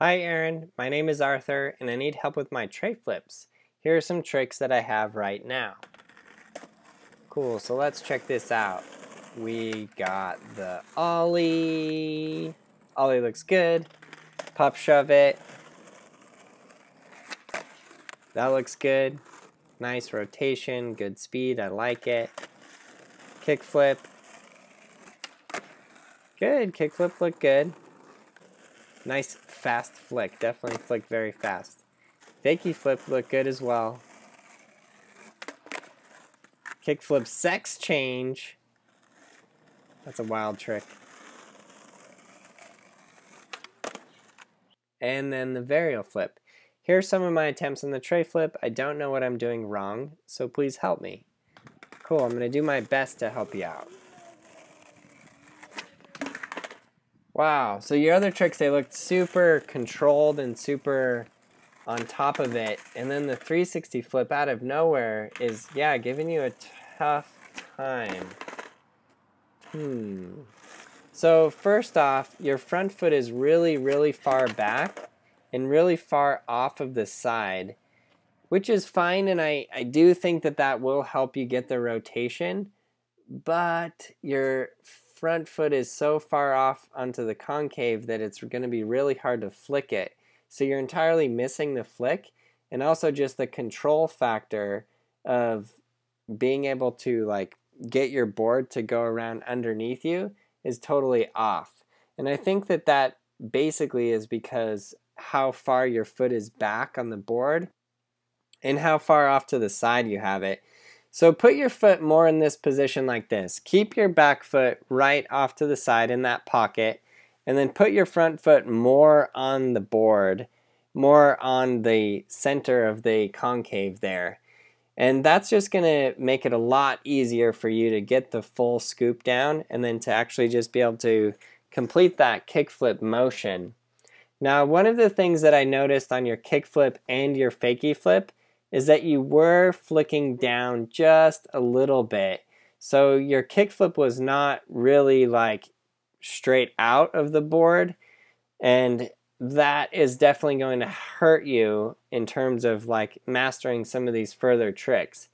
Hi Aaron, my name is Arthur and I need help with my tray flips. Here are some tricks that I have right now. Cool, so let's check this out. We got the ollie. Ollie looks good. Pop shove it. That looks good. Nice rotation, good speed, I like it. Kick flip. Good, kick flip looked good. Nice fast flick, definitely flick very fast. Fakie flip looked good as well. Kick flip sex change. That's a wild trick. And then the varial flip. Here's some of my attempts on the tray flip. I don't know what I'm doing wrong, so please help me. Cool, I'm going to do my best to help you out. Wow, so your other tricks, they looked super controlled and super on top of it. And then the 360 flip out of nowhere is, yeah, giving you a tough time. So first off, your front foot is really far back and really far off of the side, which is fine, and I do think that that will help you get the rotation, but your front foot is so far off onto the concave that it's going to be really hard to flick it. So you're entirely missing the flick, and also just the control factor of being able to like get your board to go around underneath you is totally off. And I think that that basically is because how far your foot is back on the board and how far off to the side you have it. So put your foot more in this position like this. Keep your back foot right off to the side in that pocket, and then put your front foot more on the board, more on the center of the concave there. And that's just going to make it a lot easier for you to get the full scoop down and then to actually just be able to complete that kickflip motion. Now, one of the things that I noticed on your kickflip and your fakie flip is that you were flicking down just a little bit. So your kickflip was not really like straight out of the board, and that is definitely going to hurt you in terms of like mastering some of these further tricks.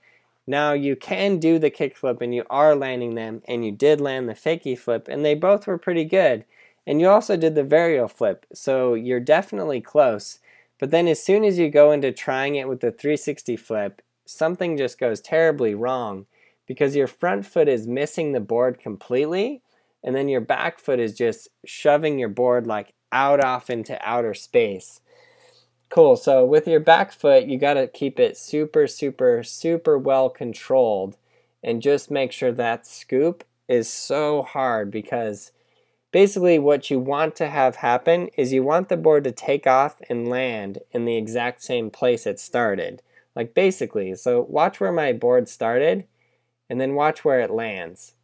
Now you can do the kickflip and you are landing them, and you did land the fakie flip and they both were pretty good. And you also did the varial flip, so you're definitely close. But then as soon as you go into trying it with the 360 flip, something just goes terribly wrong because your front foot is missing the board completely, and then your back foot is just shoving your board like out off into outer space. Cool, so with your back foot, you got to keep it super well controlled and just make sure that scoop is so hard, because basically what you want to have happen is you want the board to take off and land in the exact same place it started. Like basically, so watch where my board started and then watch where it lands.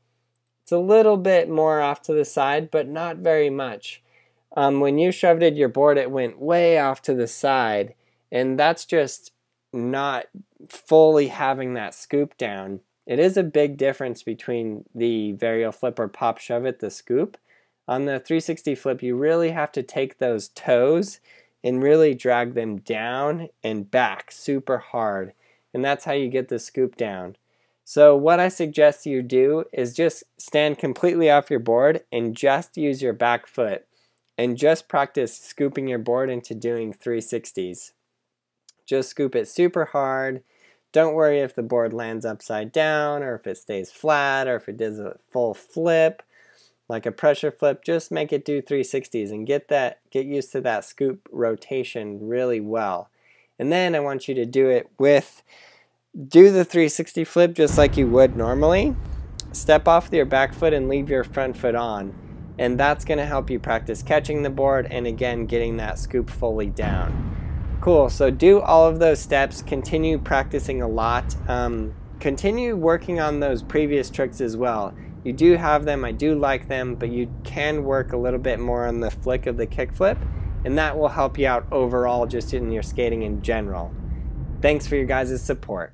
It's a little bit more off to the side, but not very much. When you shoved it, your board, it went way off to the side, and that's just not fully having that scoop down. It is a big difference between the varial flip or pop shove it, the scoop. On the 360 flip, you really have to take those toes and really drag them down and back super hard, and that's how you get the scoop down. So what I suggest you do is just stand completely off your board and just use your back foot and just practice scooping your board into doing 360s. Just scoop it super hard. Don't worry if the board lands upside down or if it stays flat or if it does a full flip like a pressure flip. Just make it do 360s and get used to that scoop rotation really well. And then I want you to do the 360 flip just like you would normally. Step off your back foot and leave your front foot on, and that's going to help you practice catching the board and again getting that scoop fully down. Cool, so do all of those steps, continue practicing a lot, continue working on those previous tricks as well. You do have them, I do like them, but you can work a little bit more on the flick of the kickflip, and that will help you out overall just in your skating in general. Thanks for your guys' support.